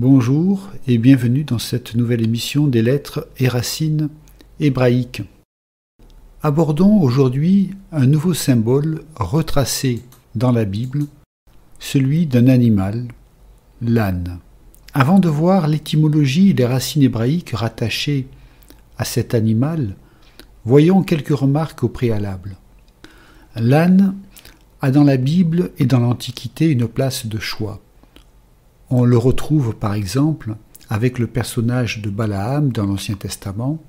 Bonjour et bienvenue dans cette nouvelle émission des lettres et racines hébraïques. Abordons aujourd'hui un nouveau symbole retracé dans la Bible, celui d'un animal, l'âne. Avant de voir l'étymologie et les racines hébraïques rattachées à cet animal, voyons quelques remarques au préalable. L'âne a dans la Bible et dans l'Antiquité une place de choix. On le retrouve par exemple avec le personnage de Balaam dans l'Ancien Testament,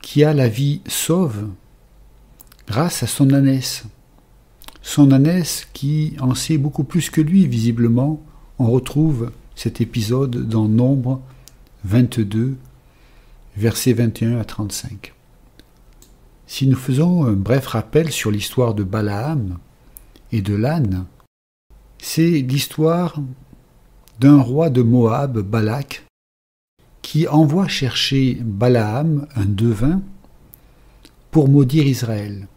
qui a la vie sauve grâce à son ânesse. Son ânesse qui en sait beaucoup plus que lui, visiblement. On retrouve cet épisode dans Nombre 22, versets 21 à 35. Si nous faisons un bref rappel sur l'histoire de Balaam et de l'âne, c'est l'histoire d'un roi de Moab, Balak, qui envoie chercher Balaam, un devin, pour maudire Israël.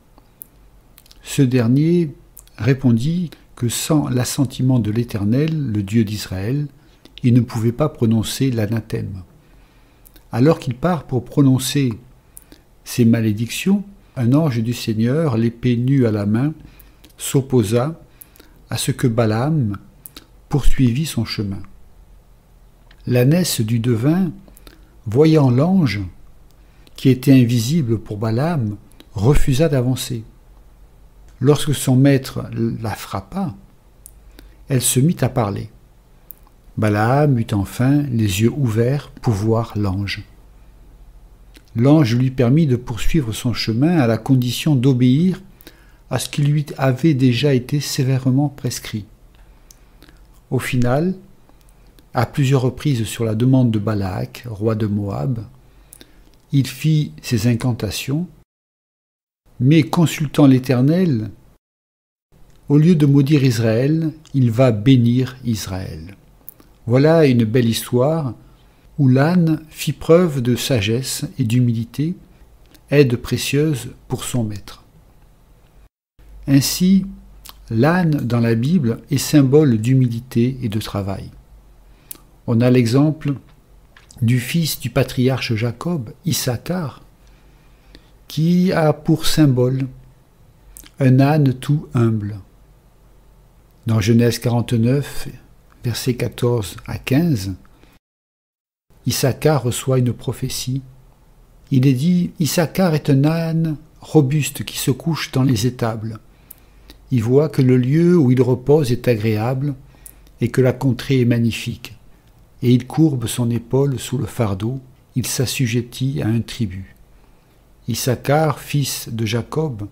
Ce dernier répondit que sans l'assentiment de l'Éternel, le Dieu d'Israël, il ne pouvait pas prononcer l'anathème. Alors qu'il part pour prononcer ces malédictions, un ange du Seigneur, l'épée nue à la main, s'opposa à ce que Balaam poursuivit son chemin. L'ânesse du devin, voyant l'ange, qui était invisible pour Balaam, refusa d'avancer. Lorsque son maître la frappa, elle se mit à parler. Balaam eut enfin les yeux ouverts pour voir l'ange. L'ange lui permit de poursuivre son chemin à la condition d'obéir à ce qui lui avait déjà été sévèrement prescrit. Au final, à plusieurs reprises sur la demande de Balak, roi de Moab, il fit ses incantations, mais consultant l'Éternel, au lieu de maudire Israël, il va bénir Israël. Voilà une belle histoire où l'âne fit preuve de sagesse et d'humilité, aide précieuse pour son maître. Ainsi, l'âne dans la Bible est symbole d'humilité et de travail. On a l'exemple du fils du patriarche Jacob, Issachar, qui a pour symbole un âne tout humble. Dans Genèse 49, versets 14 à 15, Issachar reçoit une prophétie. Il est dit « Issachar est un âne robuste qui se couche dans les étables. Il voit que le lieu où il repose est agréable et que la contrée est magnifique. Et il courbe son épaule sous le fardeau, il s'assujettit à un tribut. » Issachar, fils de Jacob,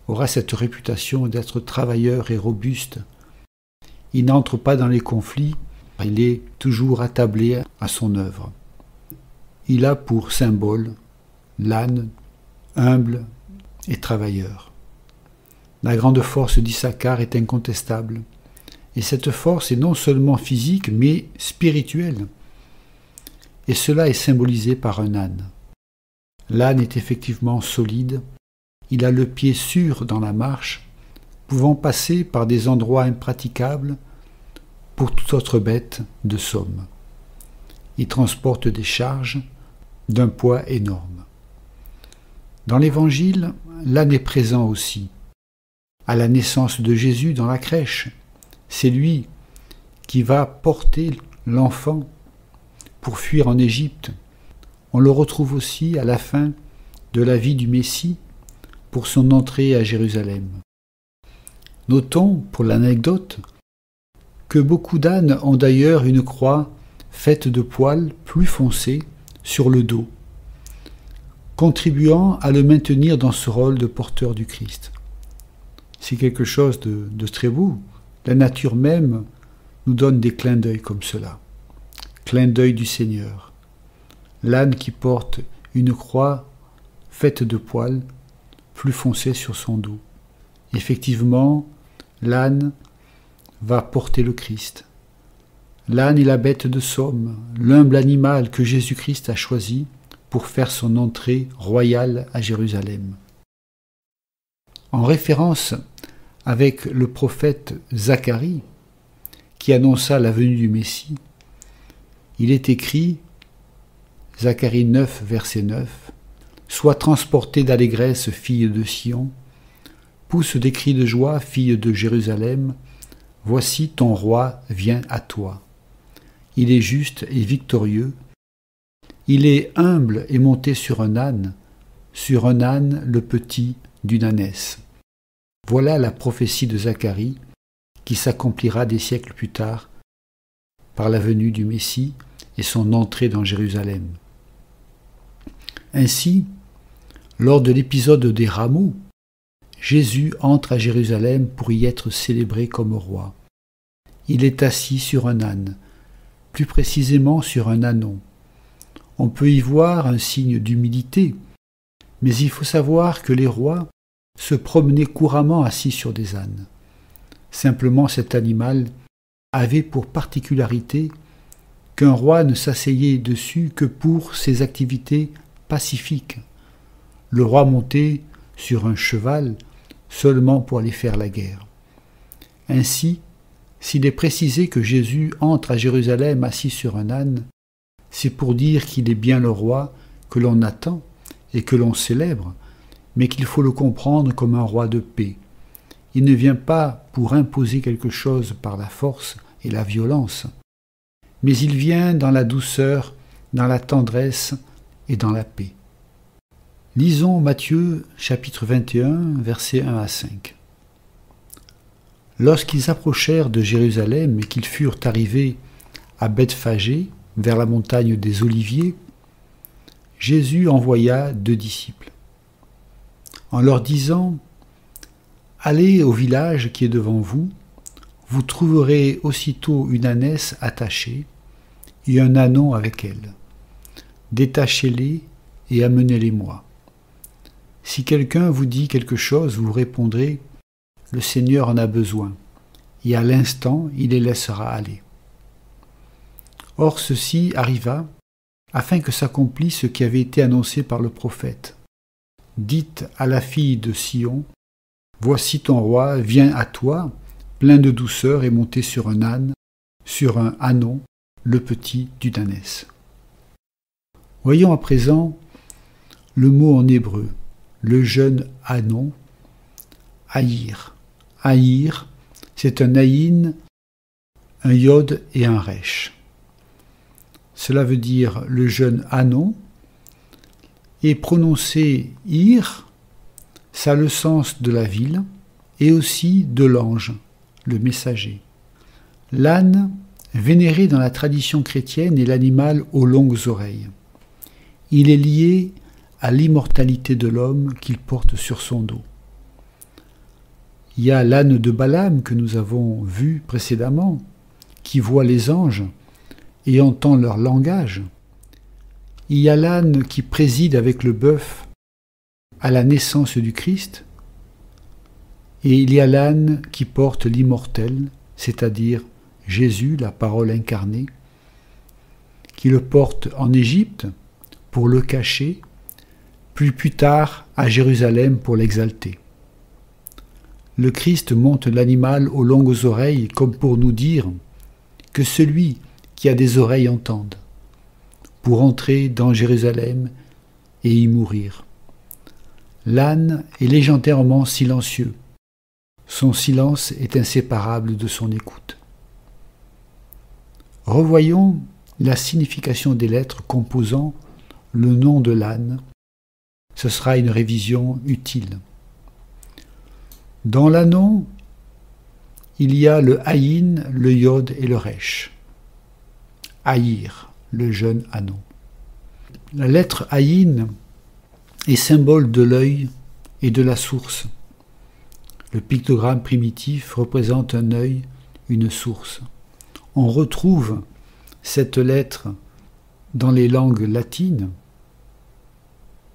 aura cette réputation d'être travailleur et robuste. Il n'entre pas dans les conflits, il est toujours attablé à son œuvre. Il a pour symbole l'âne humble et travailleur. La grande force d'Issachar est incontestable. Et cette force est non seulement physique, mais spirituelle. Et cela est symbolisé par un âne. L'âne est effectivement solide. Il a le pied sûr dans la marche, pouvant passer par des endroits impraticables pour toute autre bête de somme. Il transporte des charges d'un poids énorme. Dans l'Évangile, l'âne est présent aussi. À la naissance de Jésus dans la crèche, c'est lui qui va porter l'enfant pour fuir en Égypte. On le retrouve aussi à la fin de la vie du Messie pour son entrée à Jérusalem. Notons, pour l'anecdote, que beaucoup d'ânes ont d'ailleurs une croix faite de poils plus foncés sur le dos, contribuant à le maintenir dans ce rôle de porteur du Christ. C'est quelque chose de très beau. La nature même nous donne des clins d'œil comme cela. Clin d'œil du Seigneur. L'âne qui porte une croix faite de poils plus foncés sur son dos. Effectivement, l'âne va porter le Christ. L'âne est la bête de somme, l'humble animal que Jésus-Christ a choisi pour faire son entrée royale à Jérusalem. En référence avec le prophète Zacharie, qui annonça la venue du Messie, Il est écrit, Zacharie 9, verset 9, « Sois transportée d'allégresse, fille de Sion, pousse des cris de joie, fille de Jérusalem, voici ton roi vient à toi. Il est juste et victorieux, il est humble et monté sur un âne le petit d'une ânesse. » Voilà la prophétie de Zacharie qui s'accomplira des siècles plus tard par la venue du Messie et son entrée dans Jérusalem. Ainsi, lors de l'épisode des rameaux, Jésus entre à Jérusalem pour y être célébré comme roi. Il est assis sur un âne, plus précisément sur un ânon. On peut y voir un signe d'humilité, mais il faut savoir que les rois se promenaient couramment assis sur des ânes. Simplement, cet animal avait pour particularité qu'un roi ne s'asseyait dessus que pour ses activités pacifiques. Le roi montait sur un cheval seulement pour aller faire la guerre. Ainsi, s'il est précisé que Jésus entre à Jérusalem assis sur un âne, c'est pour dire qu'il est bien le roi que l'on attend et que l'on célèbre, mais qu'il faut le comprendre comme un roi de paix. Il ne vient pas pour imposer quelque chose par la force et la violence, mais il vient dans la douceur, dans la tendresse et dans la paix. Lisons Matthieu chapitre 21, versets 1 à 5. Lorsqu'ils approchèrent de Jérusalem et qu'ils furent arrivés à Bethphagée, vers la montagne des Oliviers, Jésus envoya 2 disciples, en leur disant « Allez au village qui est devant vous, vous trouverez aussitôt une ânesse attachée et un ânon avec elle. Détachez-les et amenez-les-moi. Si quelqu'un vous dit quelque chose, vous répondrez « Le Seigneur en a besoin », et à l'instant il les laissera aller. Or ceci arriva afin que s'accomplisse ce qui avait été annoncé par le prophète. Dites à la fille de Sion, « Voici ton roi vient à toi, plein de douceur et monté sur un âne, sur un ânon, le petit d'une ânesse. » Voyons à présent le mot en hébreu, le jeune ânon, haïr. Haïr, c'est un aïn, un yod et un resh. Cela veut dire le jeune ânon, et prononcer ir, ça a le sens de la ville et aussi de l'ange, le messager. L'âne, vénéré dans la tradition chrétienne, est l'animal aux longues oreilles. Il est lié à l'immortalité de l'homme qu'il porte sur son dos. Il y a l'âne de Balaam que nous avons vu précédemment, qui voit les anges et entend leur langage. Il y a l'âne qui préside avec le bœuf à la naissance du Christ, et il y a l'âne qui porte l'immortel, c'est-à-dire Jésus, la parole incarnée, qui le porte en Égypte pour le cacher, puis plus tard à Jérusalem pour l'exalter. Le Christ monte l'animal aux longues oreilles comme pour nous dire que celui qui a des oreilles entende, pour entrer dans Jérusalem et y mourir. L'âne est légendairement silencieux. Son silence est inséparable de son écoute. Revoyons la signification des lettres composant le nom de l'âne. Ce sera une révision utile. Dans l'ânon, il y a le haïn, le yod et le resh. Haïr, le jeune ânon. La lettre haïn est symbole de l'œil et de la source. Le pictogramme primitif représente un œil, une source. On retrouve cette lettre dans les langues latines,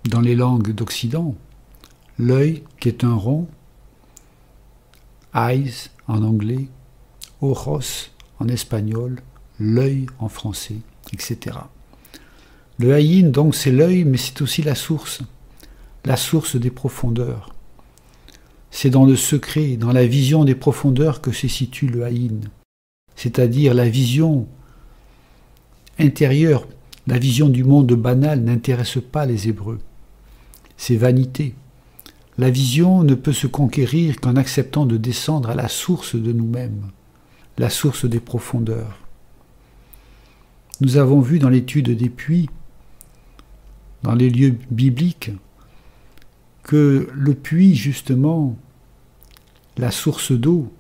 dans les langues d'Occident. L'œil qui est un rond, eyes en anglais, ojos en espagnol, l'œil en français, etc. Le haïn, donc, c'est l'œil, mais c'est aussi la source des profondeurs. C'est dans le secret, dans la vision des profondeurs que se situe le haïn, c'est-à-dire la vision intérieure, la vision du monde banal n'intéresse pas les Hébreux. C'est vanité. La vision ne peut se conquérir qu'en acceptant de descendre à la source de nous-mêmes, la source des profondeurs. Nous avons vu dans l'étude des puits, dans les lieux bibliques, que le puits, justement, la source d'eau,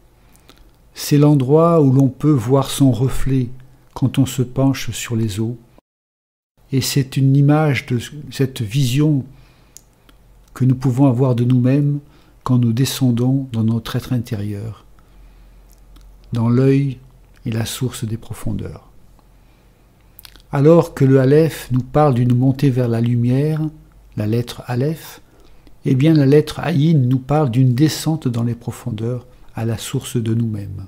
c'est l'endroit où l'on peut voir son reflet quand on se penche sur les eaux. Et c'est une image de cette vision que nous pouvons avoir de nous-mêmes quand nous descendons dans notre être intérieur, dans l'œil et la source des profondeurs. Alors que le Aleph nous parle d'une montée vers la lumière, la lettre Aleph, eh bien la lettre Ayin nous parle d'une descente dans les profondeurs à la source de nous-mêmes.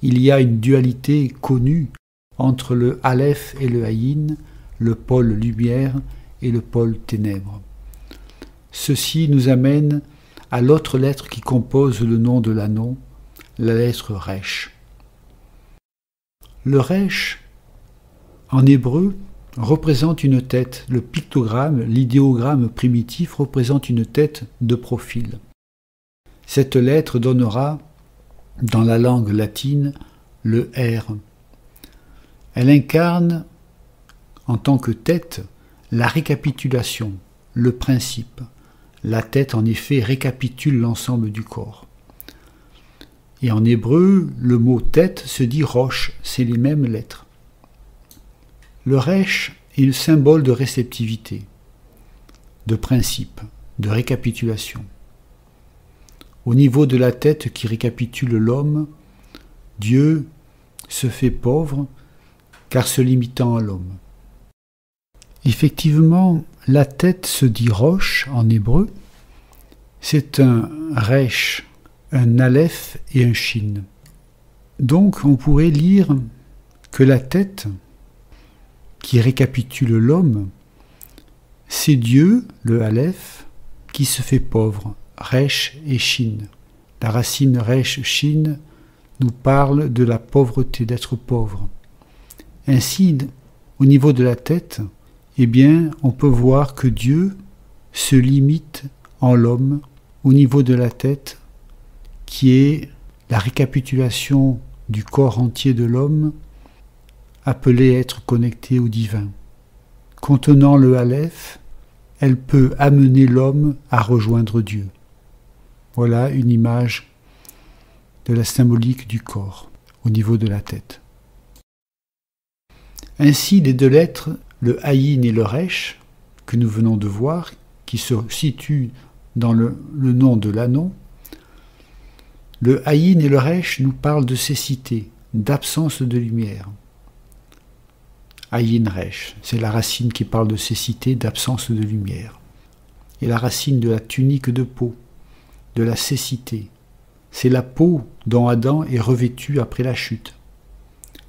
Il y a une dualité connue entre le Aleph et le Ayin, le pôle lumière et le pôle ténèbres. Ceci nous amène à l'autre lettre qui compose le nom de l'anneau, la lettre Resh. Le Resh, en hébreu, représente une tête. Le pictogramme, l'idéogramme primitif, représente une tête de profil. Cette lettre donnera, dans la langue latine, le R. Elle incarne, en tant que tête, la récapitulation, le principe. La tête, en effet, récapitule l'ensemble du corps. Et en hébreu, le mot tête se dit roche, c'est les mêmes lettres. Le resh est le symbole de réceptivité, de principe, de récapitulation. Au niveau de la tête qui récapitule l'homme, Dieu se fait pauvre, car se limitant à l'homme. Effectivement, la tête se dit roche en hébreu. C'est un resh, un aleph et un shin. Donc on pourrait lire que la tête, qui récapitule l'homme, c'est Dieu, le aleph, qui se fait pauvre, resh et shin. La racine resh shin nous parle de la pauvreté, d'être pauvre. Ainsi, au niveau de la tête, eh bien, on peut voir que Dieu se limite en l'homme au niveau de la tête, qui est la récapitulation du corps entier de l'homme, appelé être connecté au divin. Contenant le Aleph, elle peut amener l'homme à rejoindre Dieu. Voilà une image de la symbolique du corps au niveau de la tête. Ainsi, les deux lettres, le Ayin et le Resh, que nous venons de voir, qui se situent dans le nom de l'anneau, le Ayin et le Resh nous parlent de cécité, d'absence de lumière. Ayin Resh, c'est la racine qui parle de cécité, d'absence de lumière. Et la racine de la tunique de peau, de la cécité, c'est la peau dont Adam est revêtu après la chute.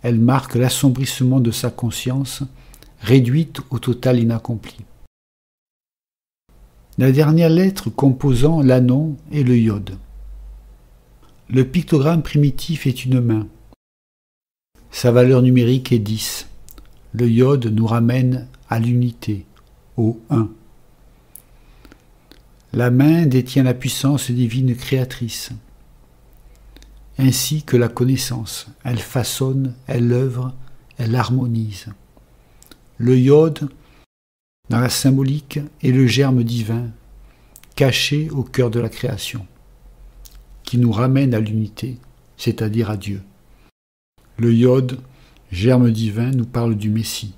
Elle marque l'assombrissement de sa conscience, réduite au total inaccompli. La dernière lettre composant l'annon est le yod. Le pictogramme primitif est une main. Sa valeur numérique est 10. Le yod nous ramène à l'unité, au 1. La main détient la puissance divine créatrice, ainsi que la connaissance. Elle façonne, elle œuvre, elle harmonise. Le yod, dans la symbolique, est le germe divin, caché au cœur de la création, qui nous ramène à l'unité, c'est-à-dire à Dieu. Le yod, germe divin, nous parle du Messie,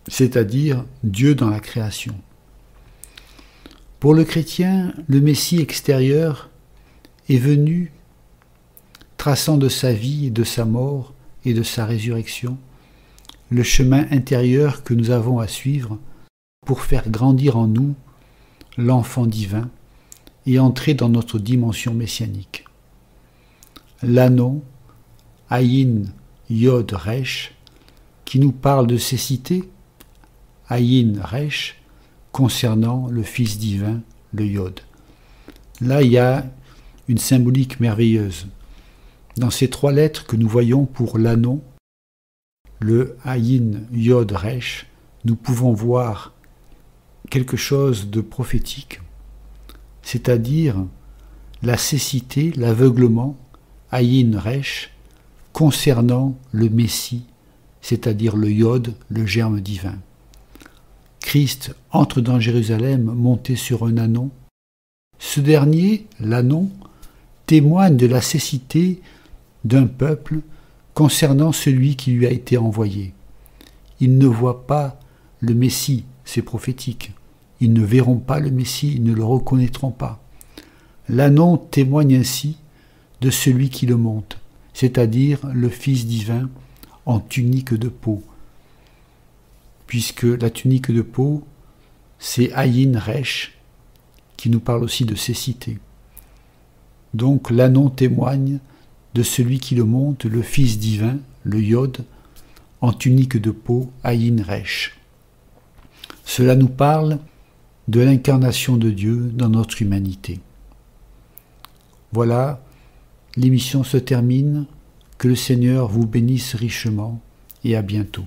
c'est-à-dire Dieu dans la création. Pour le chrétien, le Messie extérieur est venu, traçant de sa vie et de sa mort et de sa résurrection, le chemin intérieur que nous avons à suivre pour faire grandir en nous l'enfant divin et entrer dans notre dimension messianique. L'anneau, Ayin, Yod, Resh, qui nous parle de cécité, Ayin, Resh, concernant le Fils divin, le Yod. Là, il y a une symbolique merveilleuse. Dans ces trois lettres que nous voyons pour l'anneau, le Ayin Yod Resh, nous pouvons voir quelque chose de prophétique, c'est-à-dire la cécité, l'aveuglement, Ayin Resh, concernant le Messie, c'est-à-dire le Yod, le germe divin. Christ entre dans Jérusalem monté sur un ânon. Ce dernier, l'ânon, témoigne de la cécité d'un peuple concernant celui qui lui a été envoyé. Ils ne voient pas le Messie, c'est prophétique. Ils ne verront pas le Messie, ils ne le reconnaîtront pas. L'ânon témoigne ainsi de celui qui le monte, c'est-à-dire le Fils divin en tunique de peau, puisque la tunique de peau, c'est Ayin Resh, qui nous parle aussi de cécité. Donc l'ânon témoigne de celui qui le monte, le Fils divin, le Yod, en tunique de peau, Ayin Resh. Cela nous parle de l'incarnation de Dieu dans notre humanité. Voilà, l'émission se termine. Que le Seigneur vous bénisse richement et à bientôt.